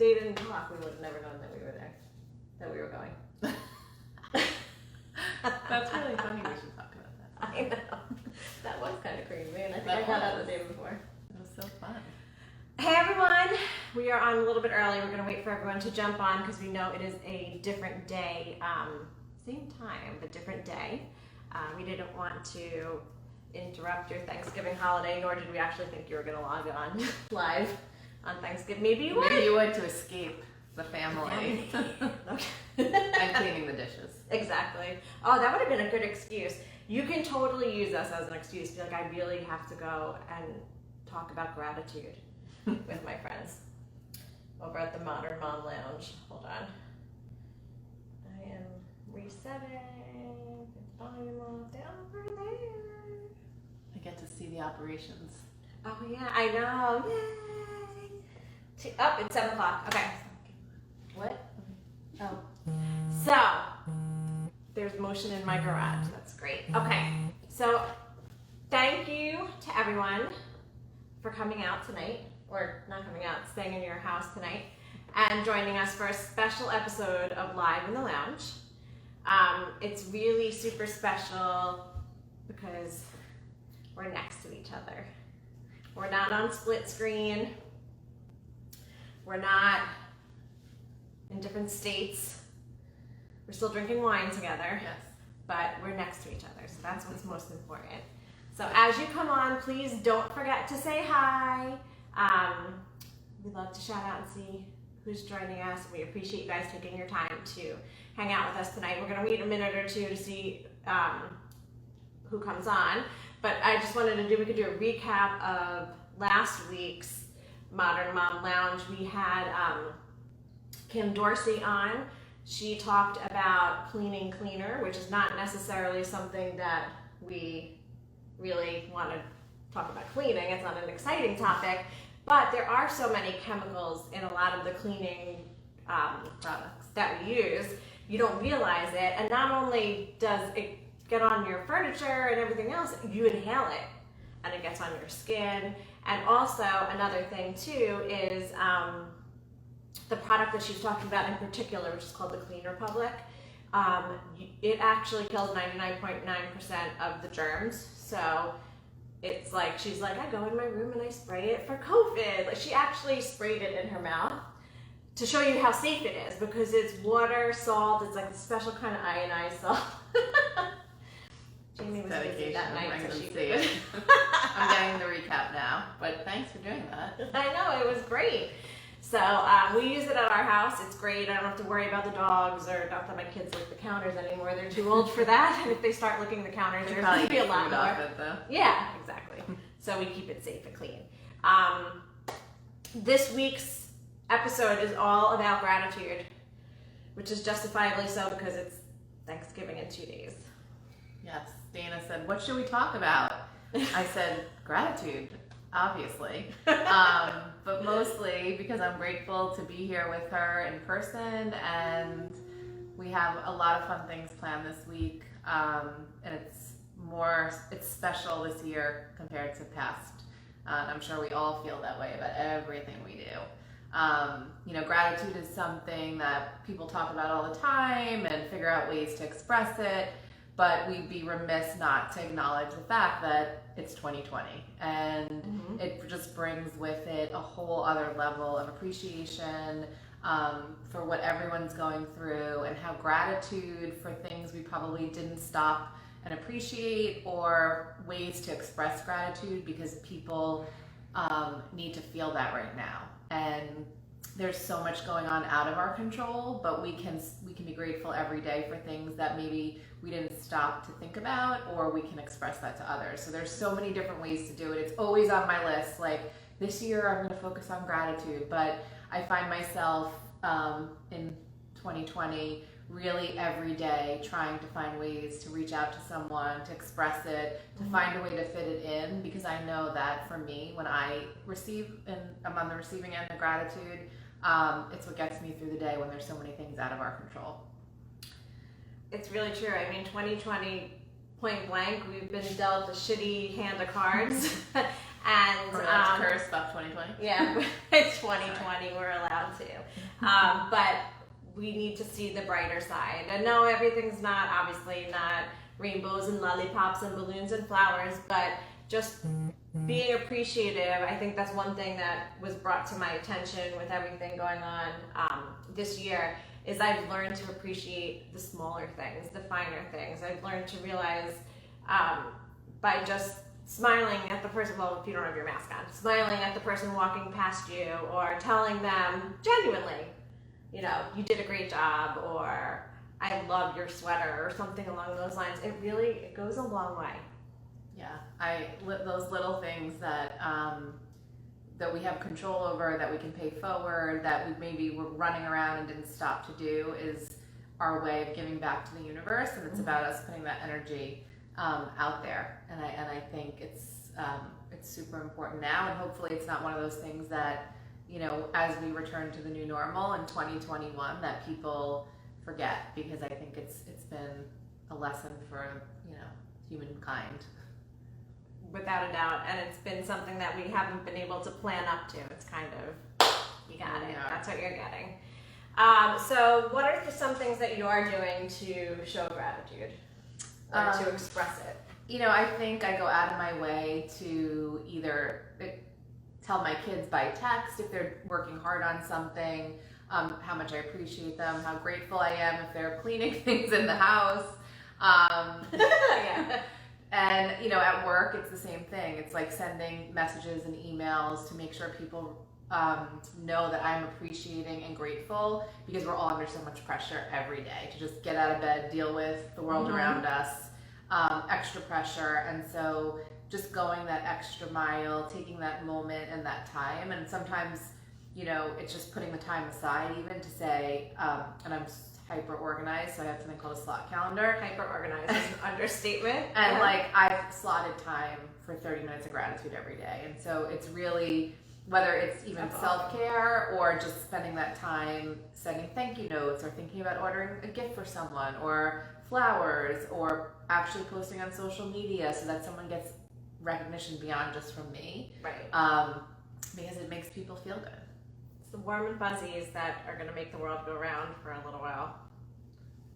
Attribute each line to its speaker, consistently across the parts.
Speaker 1: they didn't talk, we would have never known that we were there, that we were going.
Speaker 2: That's really funny. We should talk about that.
Speaker 1: I know. That was kind of crazy, and I think I got out the day before.
Speaker 2: It was so fun.
Speaker 1: Hey everyone, we are on a little bit early. We're going to wait for everyone to jump on because we know it is a different day, same time, but different day. We didn't want to interrupt your Thanksgiving holiday, nor did we actually think you were going to log on live on Thanksgiving. Maybe you would.
Speaker 2: Maybe you would to escape the family.
Speaker 1: Okay.
Speaker 2: And cleaning the dishes.
Speaker 1: Exactly. Oh, that would have been a good excuse. You can totally use us as an excuse. Be like, I really have to go and talk about gratitude with my friends over at the Modern Mom Lounge. Hold on. I am resetting the volume off down over there.
Speaker 2: I get to see the operations.
Speaker 1: Oh yeah, I know. Yay! Oh, it's 7 o'clock. Okay. What? Oh. So, there's motion in my garage. That's great. Okay. So, thank you to everyone for coming out tonight, or not coming out, staying in your house tonight, and joining us for a special episode of Live in the Lounge. It's really super special because we're next to each other. We're not on split screen. We're not in different states. We're still drinking wine together.
Speaker 2: Yes.
Speaker 1: But we're next to each other, so that's what's most important. So as you come on, please don't forget to say hi. We'd love to shout out and see who's joining us. We appreciate you guys taking your time to hang out with us tonight. We're going to wait a minute or two to see who comes on. But I just wanted to we could do a recap of last week's Modern Mom Lounge. We had Kim Dorsey on. She talked about cleaning cleaner, which is not necessarily something that we really want to talk about cleaning. It's not an exciting topic, but there are so many chemicals in a lot of the cleaning products that we use. You don't realize it, and not only does it get on your furniture and everything else, you inhale it, and it gets on your skin. And also, another thing too is the product that she's talking about in particular, which is called the Clean Republic. It actually kills 99.9% of the germs. So it's like, she's like, I go in my room and I spray it for COVID. Like, she actually sprayed it in her mouth to show you how safe it is, because it's water, salt, it's like a special kind of ionized salt. Jamie was busy that night, so she did it.
Speaker 2: I'm getting the recap now, but thanks for doing that.
Speaker 1: I know, it was great. So we use it at our house. It's great. I don't have to worry about the dogs, or not that my kids lick the counters anymore. They're too old for that. And if they start licking the counters, there's going to be a lot more. Yeah, exactly. So we keep it safe and clean. This week's episode is all about gratitude, which is justifiably so because it's Thanksgiving in 2 days.
Speaker 2: Yes. Dana said, what should we talk about? I said, gratitude, obviously. But mostly because I'm grateful to be here with her in person, and we have a lot of fun things planned this week. And it's special this year compared to past. I'm sure we all feel that way about everything we do. Gratitude is something that people talk about all the time and figure out ways to express it. But we'd be remiss not to acknowledge the fact that it's 2020, and it just brings with it a whole other level of appreciation for what everyone's going through, and how gratitude for things we probably didn't stop and appreciate, or ways to express gratitude because people need to feel that right now. And there's so much going on out of our control, but we can be grateful every day for things that maybe we didn't stop to think about, or we can express that to others. So there's so many different ways to do it. It's always on my list. Like, this year I'm going to focus on gratitude, but I find myself in 2020 really every day trying to find ways to reach out to someone, to express it, to find a way to fit it in, because I know that for me, when I receive and I'm on the receiving end of gratitude, it's what gets me through the day when there's so many things out of our control.
Speaker 1: It's really true. I mean, 2020, point blank, we've been dealt a shitty hand of cards. And
Speaker 2: We're allowed to curse about 2020.
Speaker 1: Yeah, it's 2020. We're allowed too. But we need to see the brighter side. And no, everything's not, obviously not rainbows and lollipops and balloons and flowers, but just being appreciative. I think that's one thing that was brought to my attention with everything going on this year, is I've learned to appreciate the smaller things, the finer things. I've learned to realize by just smiling at the person, well, if you don't have your mask on, smiling at the person walking past you, or telling them genuinely, you know, you did a great job, or I love your sweater, or something along those lines. It goes a long way.
Speaker 2: Yeah, those little things that that we have control over, that we can pay forward, that we maybe were running around and didn't stop to do, is our way of giving back to the universe, and it's about us putting that energy out there. And I think it's super important now, and hopefully it's not one of those things that, you know, as we return to the new normal in 2021, that people forget, because I think it's been a lesson for, you know, humankind.
Speaker 1: Without a doubt, and it's been something that we haven't been able to plan up to. It's kind of, you got it. That's what you're getting. So what are some things that you are doing to show gratitude, or to express it?
Speaker 2: You know, I think I go out of my way to either tell my kids by text if they're working hard on something, how much I appreciate them, how grateful I am if they're cleaning things in the house.
Speaker 1: Yeah.
Speaker 2: And, you know, at work, it's the same thing. It's like sending messages and emails to make sure people know that I'm appreciating and grateful, because we're all under so much pressure every day to just get out of bed, deal with the world around us, extra pressure. And so just going that extra mile, taking that moment and that time. And sometimes, you know, it's just putting the time aside even to say, and I'm hyper organized, so I have something called a slot calendar.
Speaker 1: Hyper organized is an understatement.
Speaker 2: And like, I've slotted time for 30 minutes of gratitude every day. And so it's really, whether it's even self-care or just spending that time sending thank you notes, or thinking about ordering a gift for someone, or flowers, or actually posting on social media so that someone gets recognition beyond just from me.
Speaker 1: Right.
Speaker 2: Because it makes people feel good.
Speaker 1: The warm and fuzzies that are going to make the world go round for a little while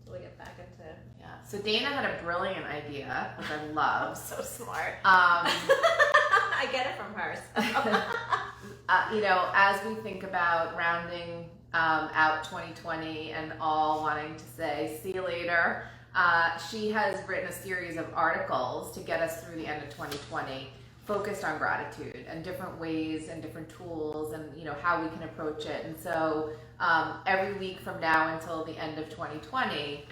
Speaker 1: until we get back into.
Speaker 2: Yeah. So Dana had a brilliant idea, which I love.
Speaker 1: So smart. I get it from her.
Speaker 2: So. You know, as we think about rounding out 2020 and all wanting to say see you later, she has written a series of articles to get us through the end of 2020. Focused on gratitude and different ways and different tools, and, you know, how we can approach it. And so every week from now until the end of 2020,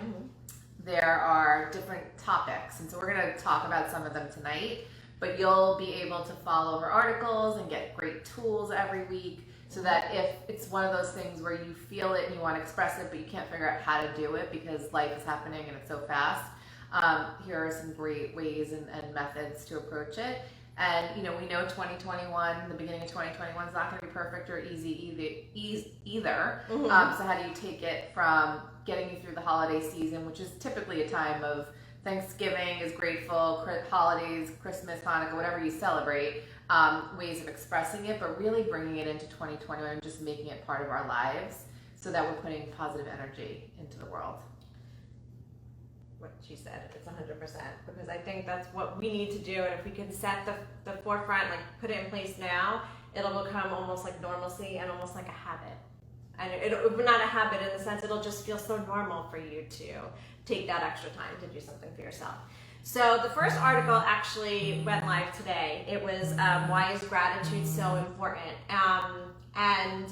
Speaker 2: there are different topics. And so we're going to talk about some of them tonight, but you'll be able to follow her articles and get great tools every week, so that if it's one of those things where you feel it and you want to express it, but you can't figure out how to do it because life is happening and it's so fast, here are some great ways and methods to approach it. And, you know, we know 2021, the beginning of 2021 is not going to be perfect or easy either. So how do you take it from getting you through the holiday season, which is typically a time of Thanksgiving is grateful, holidays, Christmas, Hanukkah, whatever you celebrate, ways of expressing it, but really bringing it into 2021 and just making it part of our lives so that we're putting positive energy into the world.
Speaker 1: What she said, it's 100%, because I think that's what we need to do. And if we can set the forefront, like put it in place now, it'll become almost like normalcy and almost like a habit. And it'll not a habit in the sense, it'll just feel so normal for you to take that extra time to do something for yourself. So the first article actually went live today. It was why is gratitude so important? And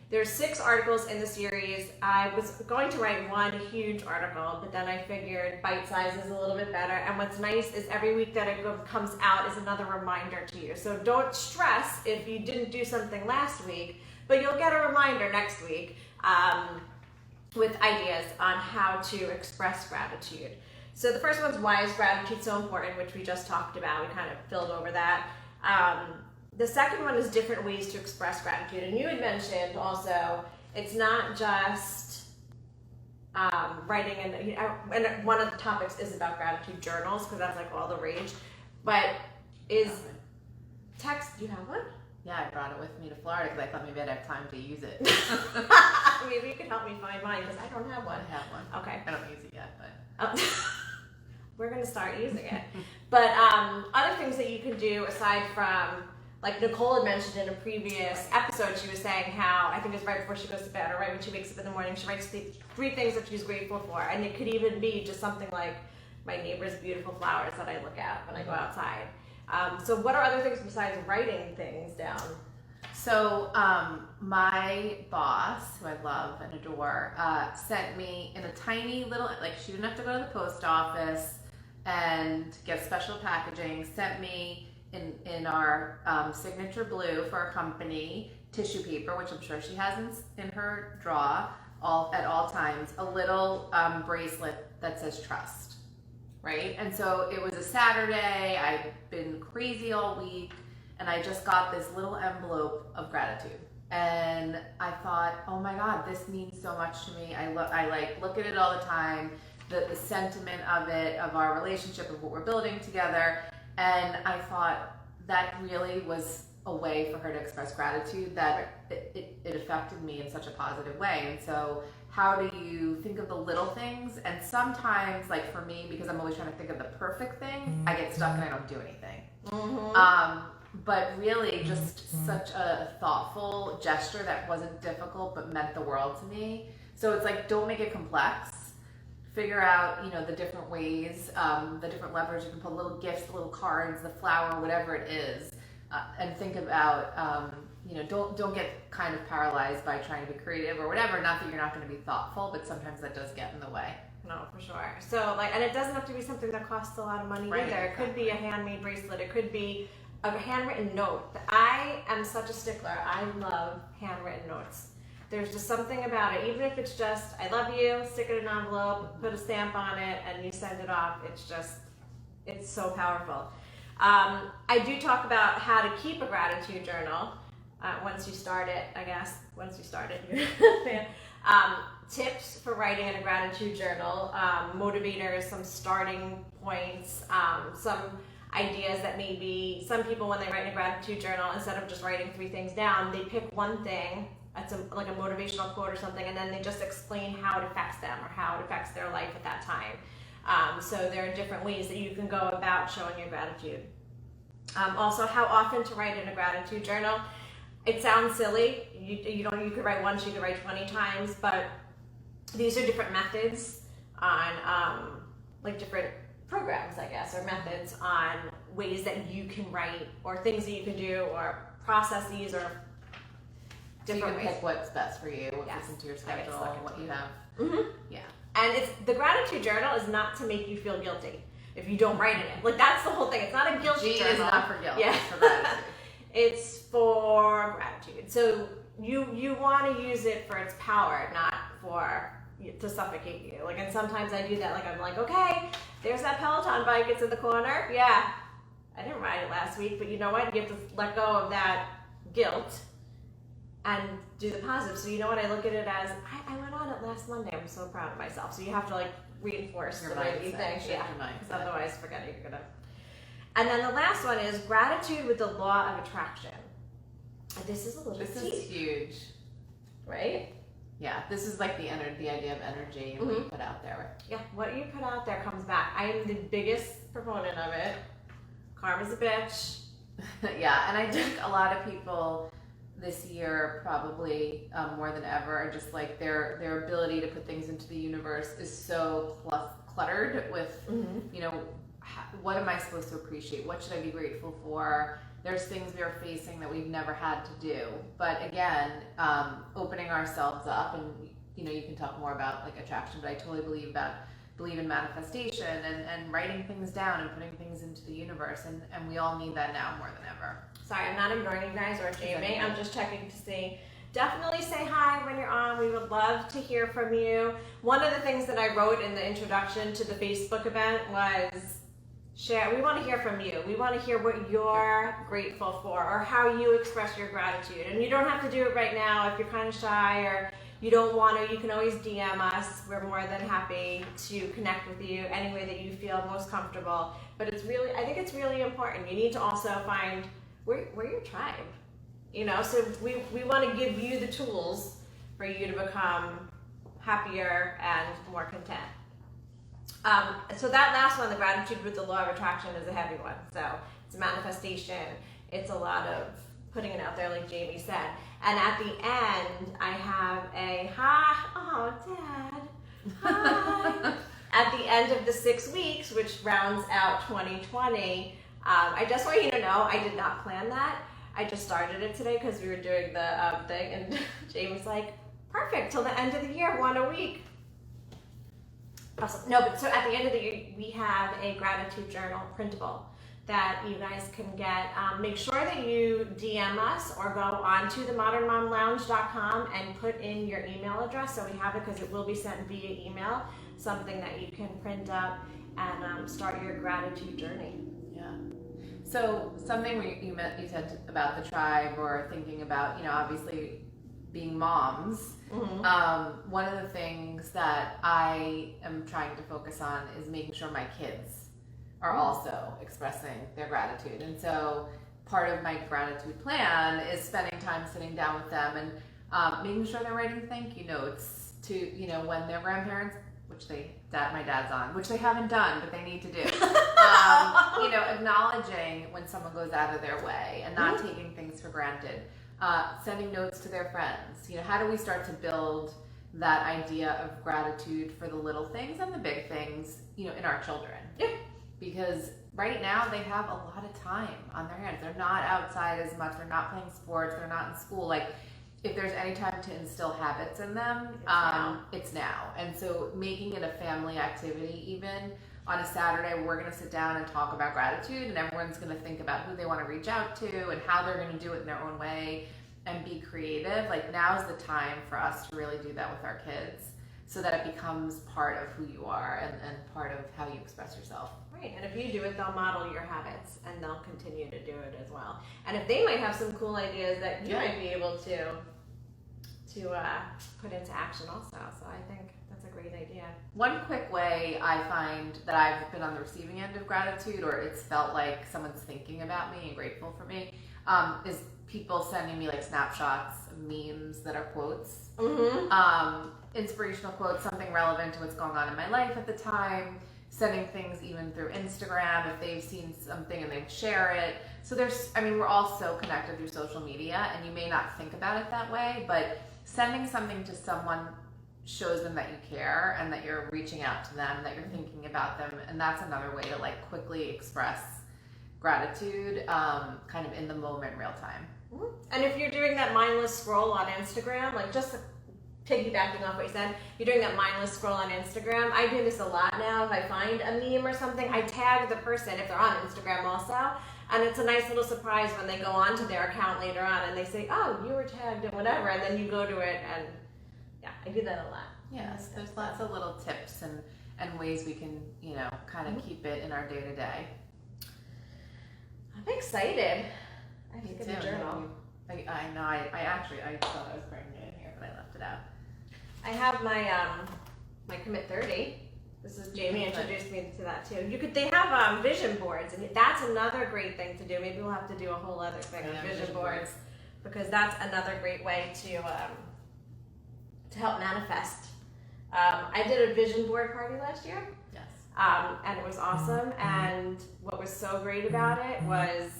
Speaker 1: there's 6 articles in the series. I was going to write one huge article, but then I figured bite size is a little bit better. And what's nice is every week that it comes out is another reminder to you. So don't stress if you didn't do something last week, but you'll get a reminder next week with ideas on how to express gratitude. So the first one's why is gratitude so important, which we just talked about. We kind of filled over that. The second one is different ways to express gratitude. And you had mentioned also, it's not just writing, and one of the topics is about gratitude journals, because that's like all the rage. But is text, do you have one?
Speaker 2: Yeah, I brought it with me to Florida because I thought maybe I'd have time to use it.
Speaker 1: help me find mine because I don't have one.
Speaker 2: I have one.
Speaker 1: Okay.
Speaker 2: I don't use it yet, but.
Speaker 1: We're going to start using it. But other things that you can do aside from, like Nicole had mentioned in a previous episode, she was saying how, I think it was right before she goes to bed or right when she wakes up in the morning, she writes the 3 things that she's grateful for. And it could even be just something like my neighbor's beautiful flowers that I look at when I go outside. So what are other things besides writing things down?
Speaker 2: So my boss, who I love and adore, sent me in a tiny little, like she didn't have to go to the post office and get special packaging, sent me in our signature blue for our company tissue paper, which I'm sure she has in her drawer at all times, a little bracelet that says trust, right? And so it was a Saturday, I'd been crazy all week, and I just got this little envelope of gratitude. And I thought, oh my God, this means so much to me. I look at it all the time, the sentiment of it, of our relationship, of what we're building together. And I thought that really was a way for her to express gratitude that it affected me in such a positive way. And so how do you think of the little things? And sometimes, like for me, because I'm always trying to think of the perfect thing, I get stuck and I don't do anything. Mm-hmm. But really just such a thoughtful gesture that wasn't difficult but meant the world to me. So it's like, don't make it complex. Figure out, the different ways, the different levers you can put, little gifts, the little cards, the flower, whatever it is, and think about, don't get kind of paralyzed by trying to be creative or whatever. Not that you're not going to be thoughtful, but sometimes that does get in the way.
Speaker 1: No, for sure. So and it doesn't have to be something that costs a lot of money
Speaker 2: Right,
Speaker 1: either. It could be a handmade bracelet. It could be a handwritten note. I am such a stickler. I love handwritten notes. There's just something about it, even if it's just, I love you, stick it in an envelope, put a stamp on it, and you send it off. It's so powerful. I do talk about how to keep a gratitude journal once you start it, I guess. Once you start it, you're a fan. Tips for writing in a gratitude journal, motivators, some starting points, some ideas that maybe some people, when they write in a gratitude journal, instead of just writing 3 things down, they pick one thing. It's like a motivational quote or something, and then they just explain how it affects them or how it affects their life at that time. So there are different ways that you can go about showing your gratitude. Also, how often to write in a gratitude journal. It sounds silly. You could write once, you could write 20 times, but these are different methods on like different programs, I guess, or methods on ways that you can write or things that you can do or processes or different ways.
Speaker 2: Pick what's best for you, what fits into your schedule, what you have. Mm-hmm. Yeah. And
Speaker 1: the gratitude journal is not to make you feel guilty if you don't write in it. Like, that's the whole thing. It's not a guilt journal.
Speaker 2: Is not for guilt.
Speaker 1: Yeah.
Speaker 2: It's for gratitude.
Speaker 1: It's for gratitude. So you want to use it for its power, not to suffocate you. Like, and sometimes I do that. Like, I'm like, okay, there's that Peloton bike. It's in the corner. Yeah, I didn't ride it last week, but you know what? You have to let go of that guilt and do the positive. So you know what? I look at it as, I went on it last Monday. I'm so proud of myself. So you have to like reinforce the way you think. Yeah, because otherwise, forget it. You're gonna. And then the last one is gratitude with the law of attraction. And this is a little
Speaker 2: This
Speaker 1: deep,
Speaker 2: is huge,
Speaker 1: right?
Speaker 2: Yeah, this is like the idea of energy and what you put out there.
Speaker 1: Yeah, what you put out there comes back. I am the biggest proponent of it. Karma's a bitch.
Speaker 2: Yeah, and I think a lot of people this year, probably more than ever, are just like their ability to put things into the universe is so cluttered with, what am I supposed to appreciate? What should I be grateful for? There's things we are facing that we've never had to do. But again, opening ourselves up, and you can talk more about like attraction, but I totally believe in manifestation and writing things down and putting things into the universe, and we all need that now more than ever.
Speaker 1: Sorry, I'm not ignoring you guys or Jamie. I'm just checking to see. Definitely say hi when you're on. We would love to hear from you. One of the things that I wrote in the introduction to the Facebook event was share. We want to hear from you. We want to hear what you're grateful for or how you express your gratitude. And you don't have to do it right now if you're kind of shy or you don't want to. You can always DM us. We're more than happy to connect with you any way that you feel most comfortable. But I think it's really important. You need to also find we're your tribe, so we want to give you the tools for you to become happier and more content. So that last one, the gratitude with the law of attraction, is a heavy one. So it's a manifestation. It's a lot of putting it out there, like Jamie said. And at the end, I have a hi. Oh, Dad. Hi. At the end of the 6 weeks, which rounds out 2020, I just want you to know I did not plan that. I just started it today because we were doing the thing, and Jamie's like, perfect, till the end of the year, 1 a week. Awesome. No, but so at the end of the year, we have a gratitude journal printable that you guys can get. Make sure that you DM us or go on to themodernmomlounge.com and put in your email address so we have it, because it will be sent via email, something that you can print up and start your gratitude journey.
Speaker 2: Yeah. So something you said about the tribe, or thinking about, obviously being moms.
Speaker 1: Mm-hmm.
Speaker 2: One of the things that I am trying to focus on is making sure my kids are also expressing their gratitude. And so part of my gratitude plan is spending time sitting down with them and making sure they're writing thank you notes to, when their grandparents, which my dad's on, which they haven't done, but they need to do. Acknowledging when someone goes out of their way and not taking things for granted. Sending notes to their friends. How do we start to build that idea of gratitude for the little things and the big things, in our children?
Speaker 1: Yeah.
Speaker 2: Because right now they have a lot of time on their hands. They're not outside as much. They're not playing sports. They're not in school. Like, if there's any time to instill habits in them, it's now. And so making it a family activity, even on a Saturday, we're going to sit down and talk about gratitude, and everyone's going to think about who they want to reach out to and how they're going to do it in their own way and be creative. Like, now's the time for us to really do that with our kids, so that it becomes part of who you are and part of how you express yourself.
Speaker 1: Right, and if you do it, they'll model your habits, and they'll continue to do it as well. And if they might have some cool ideas that you might be able to put into action also. So I think that's a great idea.
Speaker 2: One quick way I find that I've been on the receiving end of gratitude, or it's felt like someone's thinking about me and grateful for me, is people sending me like snapshots of memes that are quotes.
Speaker 1: Mm-hmm.
Speaker 2: Inspirational quotes, something relevant to what's going on in my life at the time, sending things even through Instagram if they've seen something and they share it. So we're all so connected through social media, and you may not think about it that way, but sending something to someone shows them that you care and that you're reaching out to them, that you're thinking about them, and that's another way to like quickly express gratitude, kind of in the moment, real time.
Speaker 1: Mm-hmm. And if you're doing that mindless scroll on Instagram, like just piggybacking off what you said, you're doing that mindless scroll on Instagram. I do this a lot now. If I find a meme or something, I tag the person if they're on Instagram also. And it's a nice little surprise when they go onto their account later on and they say, oh, you were tagged and whatever. And then you go to it, and yeah, I do that a lot.
Speaker 2: Yes, there's lots of little tips and ways we can, kind of keep it in our day to day.
Speaker 1: I'm excited. I have to get a journal.
Speaker 2: I know. I thought I was bringing it in here, but I left it out.
Speaker 1: I have my Commit 30. This is Jamie introduced me to that too. They have vision boards, and that's another great thing to do. Maybe we'll have to do a whole other thing on vision boards, because that's another great way to help manifest. I did a vision board party last year.
Speaker 2: Yes.
Speaker 1: And it was awesome. And what was so great about it was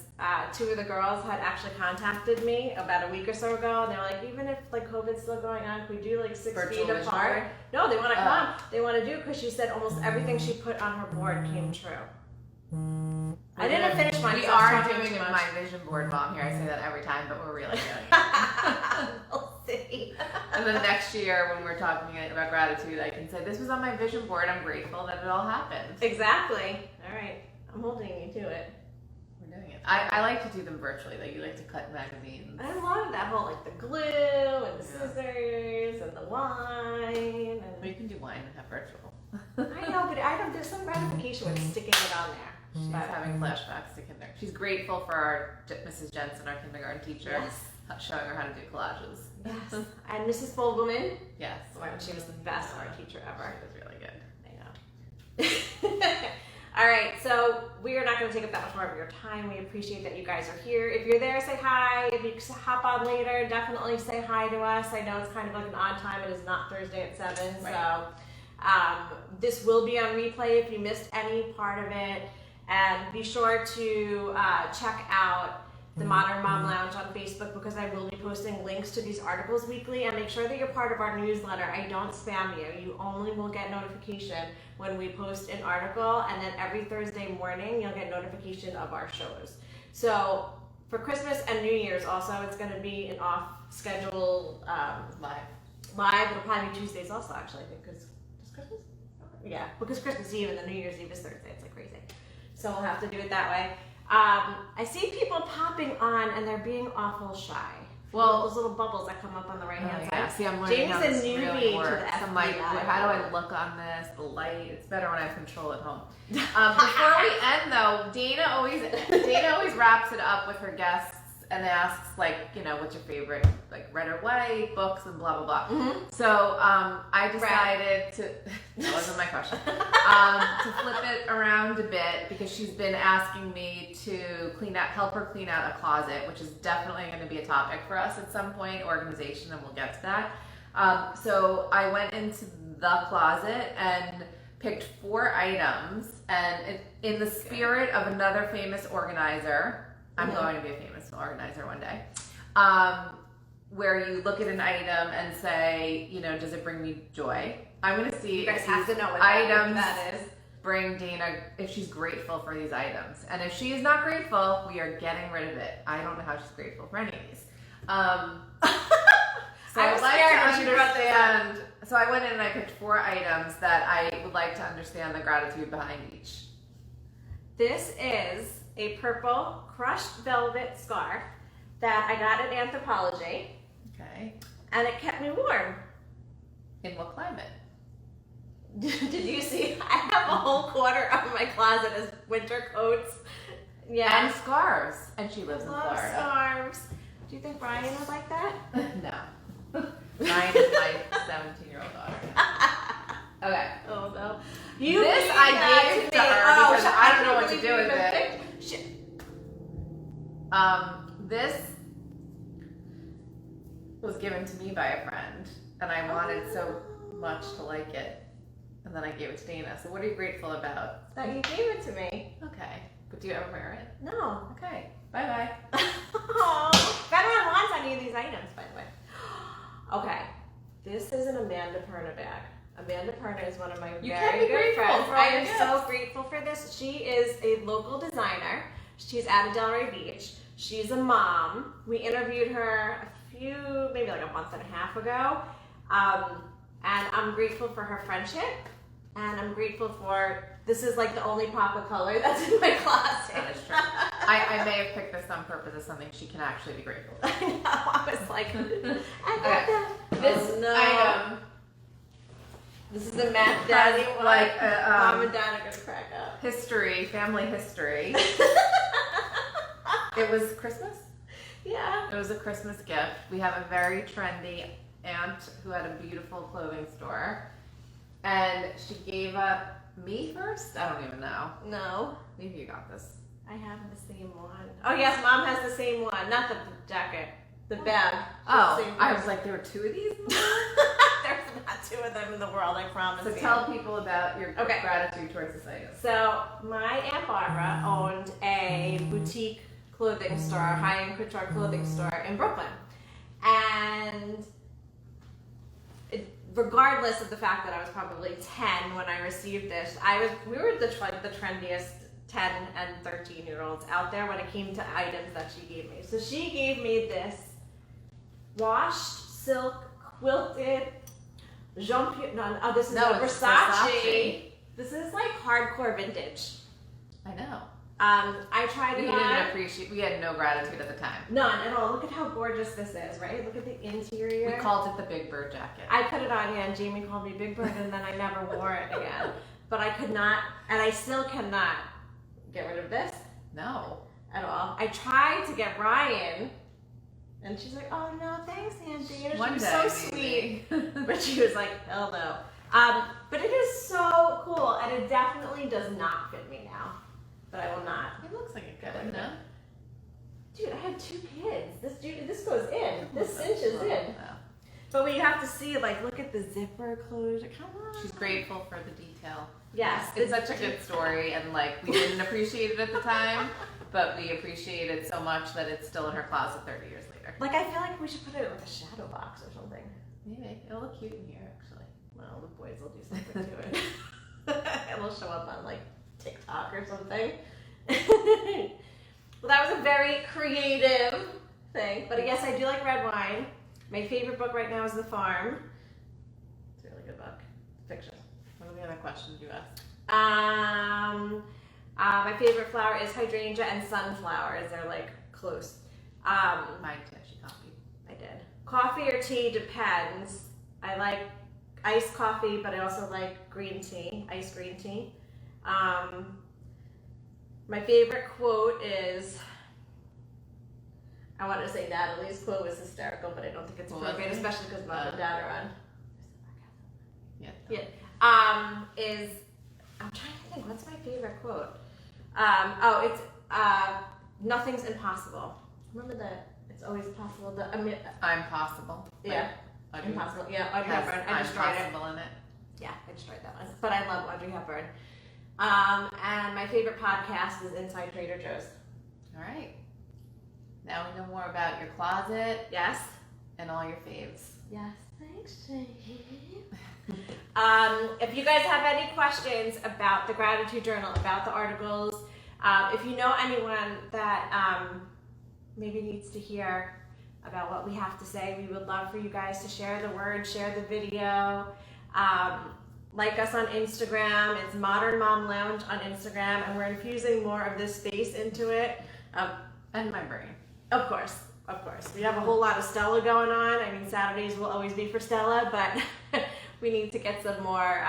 Speaker 1: 2 of the girls had actually contacted me about a week or so ago. And they were like, even if like COVID's still going on, can we do like 6
Speaker 2: Virtual
Speaker 1: feet apart?
Speaker 2: board?
Speaker 1: No, they want to come. They want to do, because she said almost everything she put on her board came true. I didn't finish mine.
Speaker 2: We are doing my vision board, Mom. Here, I say that every time, but we're really doing it.
Speaker 1: We'll see.
Speaker 2: And then next year, when we're talking about gratitude, I can say, this was on my vision board. I'm grateful that it all happened.
Speaker 1: Exactly. All right. I'm holding you to it.
Speaker 2: We're doing it. I like to do them virtually, though. You like to cut magazines.
Speaker 1: I love that whole, like, the glue and the scissors and the wine.
Speaker 2: Well, you can do wine and have virtual.
Speaker 1: I know, but there's some gratification with sticking it on there.
Speaker 2: She's having flashbacks to kindergarten. She's grateful for our Mrs. Jensen, our kindergarten teacher, showing her how to do collages.
Speaker 1: Yes. And Mrs. Fogelman.
Speaker 2: Yes.
Speaker 1: Well, she was the best art teacher ever.
Speaker 2: She was really good.
Speaker 1: I know. All right, so we are not going to take up that much more of your time. We appreciate that you guys are here. If you're there, say hi. If you hop on later, definitely say hi to us. I know it's kind of like an odd time. It is not Thursday at 7,
Speaker 2: Right.
Speaker 1: so this will be on replay if you missed any part of it. And be sure to check out the Modern Mom Lounge on Facebook, because I will be posting links to these articles weekly, and make sure that you're part of our newsletter. I don't spam you. You only will get notification when we post an article, and then every Thursday morning you'll get notification of our shows. So for Christmas and New Year's also, it's going to be an off schedule live. It'll probably be Tuesdays also, actually, I think, because it's Christmas? Yeah, because Christmas Eve and then New Year's Eve is Thursday. It's like crazy. So we'll have to do it that way. I see people popping on and they're being awful shy.
Speaker 2: Well,
Speaker 1: those little bubbles that come up on the right hand
Speaker 2: yeah.
Speaker 1: side.
Speaker 2: See, I'm learning how
Speaker 1: Jamie's
Speaker 2: this
Speaker 1: a newbie
Speaker 2: really
Speaker 1: to
Speaker 2: works.
Speaker 1: the FB
Speaker 2: I'm like,
Speaker 1: Live.
Speaker 2: how do I look on this? The light. It's better when I have control at home. Before we end, though, Dana always wraps it up with her guests and asks, like, you know, what's your favorite, like, red or white books and blah blah blah.
Speaker 1: Mm-hmm.
Speaker 2: So I decided to. That wasn't my question. To flip it around a bit, because she's been asking me to help her clean out a closet, which is definitely going to be a topic for us at some point, organization, and we'll get to that. So I went into the closet and picked 4 items, and in the spirit of another famous organizer, I'm going to be a famous organizer one day, where you look at an item and say, you know, does it bring me joy? I'm going to see
Speaker 1: You guys
Speaker 2: if
Speaker 1: have
Speaker 2: these
Speaker 1: to know what
Speaker 2: items
Speaker 1: that is.
Speaker 2: bring Dana, if she's grateful for these items. And if she is not grateful, we are getting rid of it. I don't know how she's grateful for any of these. So
Speaker 1: I was scared when she brought this up.
Speaker 2: So I went in and I picked 4 items that I would like to understand the gratitude behind each.
Speaker 1: This is a purple crushed velvet scarf that I got at Anthropologie,
Speaker 2: Okay.
Speaker 1: and it kept me warm.
Speaker 2: In what climate?
Speaker 1: Did you see? I have a whole corner of my closet as winter coats. Yeah.
Speaker 2: And scarves. And she lives in
Speaker 1: Love
Speaker 2: Florida.
Speaker 1: scarves. Do you think Brian would like that?
Speaker 2: No. Mine is my 17-year-old daughter. Okay.
Speaker 1: Oh no.
Speaker 2: This I gave to her because I don't know what to do with it. This was given to me by a friend, and I wanted so much to like it, and then I gave it to Dana. So what are you grateful about?
Speaker 1: That you gave it to me.
Speaker 2: Okay. But do you ever wear it?
Speaker 1: No.
Speaker 2: Okay. Bye-bye.
Speaker 1: Oh, if anyone wants any of these items, by the way. Okay. This is an Amanda Perna bag. Amanda Perna is one of my very good friends. I am so grateful for this. She is a local designer. She's out of Delray Beach. She's a mom. We interviewed her maybe like a month and a half ago. And I'm grateful for her friendship. And I'm grateful for, this is like the only pop of color that's in my closet.
Speaker 2: That is true. I may have picked this on purpose as something she can actually be grateful for.
Speaker 1: I know. I was like, I got that.
Speaker 2: This item.
Speaker 1: This is a math daddy one.
Speaker 2: Like
Speaker 1: Mom and Dad are gonna crack up.
Speaker 2: Family history. It was Christmas?
Speaker 1: Yeah.
Speaker 2: It was a Christmas gift. We have a very trendy aunt who had a beautiful clothing store. And she gave up me first? I don't even know.
Speaker 1: No.
Speaker 2: Maybe you got this.
Speaker 1: I have the same one. Oh yes, Mom has the same one. Not the jacket. The bag.
Speaker 2: Oh, I was like, there were 2 of these?
Speaker 1: There's not 2 of them in the world, I promise
Speaker 2: So
Speaker 1: you.
Speaker 2: tell people about your gratitude towards this item.
Speaker 1: So my Aunt Barbara owned a boutique clothing store, high-end couture clothing store in Brooklyn. And regardless of the fact that I was probably 10 when I received this, we were the trendiest 10 and 13-year-olds out there when it came to items that she gave me. So she gave me this washed silk quilted this is Versace. This is like hardcore vintage.
Speaker 2: I know.
Speaker 1: I tried it on.
Speaker 2: We had no gratitude at the time.
Speaker 1: None at all. Look at how gorgeous this is, right? Look at the interior.
Speaker 2: We called it the Big Bird jacket.
Speaker 1: I put it on, and Jamie called me Big Bird, and then I never wore it again. But I could not, and I still cannot get rid of this.
Speaker 2: No.
Speaker 1: At all. I tried to get Ryan, and she's like, oh no, thanks, Auntie. She was so sweet. But she was like, hell no. But it is so cool, and it definitely does not fit me now. But I will not.
Speaker 2: It looks like it
Speaker 1: Get
Speaker 2: could,
Speaker 1: rid of
Speaker 2: no?
Speaker 1: it. Dude, I have 2 kids. This goes in. This cinches in.
Speaker 2: Oh.
Speaker 1: But we have to see, like, look at the zipper closure. Come on.
Speaker 2: She's grateful for the detail.
Speaker 1: Yes.
Speaker 2: It's such a good story, and like we didn't appreciate it at the time, but we appreciate it so much that it's still in her closet 30 years later.
Speaker 1: Like, I feel like we should put it in like a shadow box or something.
Speaker 2: Maybe it'll look cute in here, actually.
Speaker 1: Well, the boys will do something to it. It'll show up on like TikTok or something. Well, that was a very creative thing. But yes, I do like red wine. My favorite book right now is The Farm. It's a really good book. Fiction.
Speaker 2: What are the other questions you asked?
Speaker 1: My favorite flower is hydrangea and sunflowers. They're like close.
Speaker 2: Mine too, she copied.
Speaker 1: I did. Coffee or tea depends. I like iced coffee, but I also like green tea, iced green tea. My favorite quote is, I wanted to say Natalie's quote was hysterical, but I don't think it's appropriate, especially because Mom and Dad are on.
Speaker 2: Yeah.
Speaker 1: Is, I'm trying to think, what's my favorite quote? It's nothing's impossible. Remember that it's always possible.
Speaker 2: I'm possible.
Speaker 1: Yeah.
Speaker 2: Audrey
Speaker 1: Impossible. Yeah, Audrey
Speaker 2: has
Speaker 1: Hepburn. I
Speaker 2: I'm
Speaker 1: destroyed it.
Speaker 2: possible in it.
Speaker 1: Yeah, I destroyed that one. But I love Audrey Hepburn. And my favorite podcast is Inside Trader Joe's.
Speaker 2: All right. Now we know more about your closet
Speaker 1: Yes.
Speaker 2: and all your faves.
Speaker 1: Yes. Thanks, Jane. If you guys have any questions about the gratitude journal, about the articles, if you know anyone that maybe needs to hear about what we have to say, we would love for you guys to share the word, share the video. Like us on Instagram. It's Modern Mom Lounge on Instagram, and we're infusing more of this space into it.
Speaker 2: And my brain.
Speaker 1: Of course. We have a whole lot of Stella going on. I mean, Saturdays will always be for Stella, but we need to get some more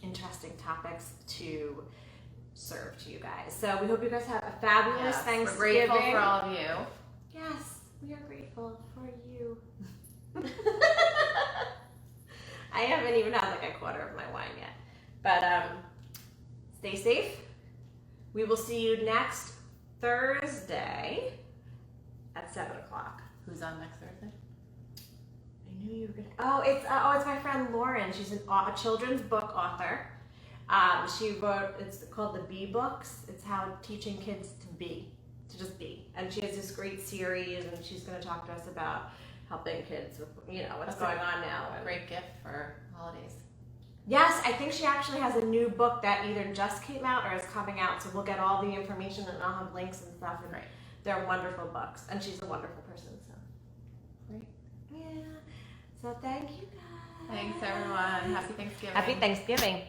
Speaker 1: interesting topics to serve to you guys. So we hope you guys have a fabulous Thanksgiving.
Speaker 2: We're grateful for all of you.
Speaker 1: Yes, we are grateful for you. I haven't even had like a quarter of my wine yet. But stay safe. We will see you next Thursday at 7 o'clock.
Speaker 2: Who's on next Thursday?
Speaker 1: I knew you were gonna. It's my friend Lauren. She's a children's book author. She wrote. It's called the Bee Books. It's how teaching kids to just be. And she has this great series, and she's going to talk to us about helping kids with what's going on now.
Speaker 2: A great gift for holidays.
Speaker 1: Yes, I think she actually has a new book that either just came out or is coming out. So we'll get all the information, and I'll have links and stuff. And they're wonderful books, and she's a wonderful person. So
Speaker 2: Great.
Speaker 1: yeah. So thank you guys.
Speaker 2: Thanks everyone. Happy Thanksgiving.
Speaker 1: Happy Thanksgiving.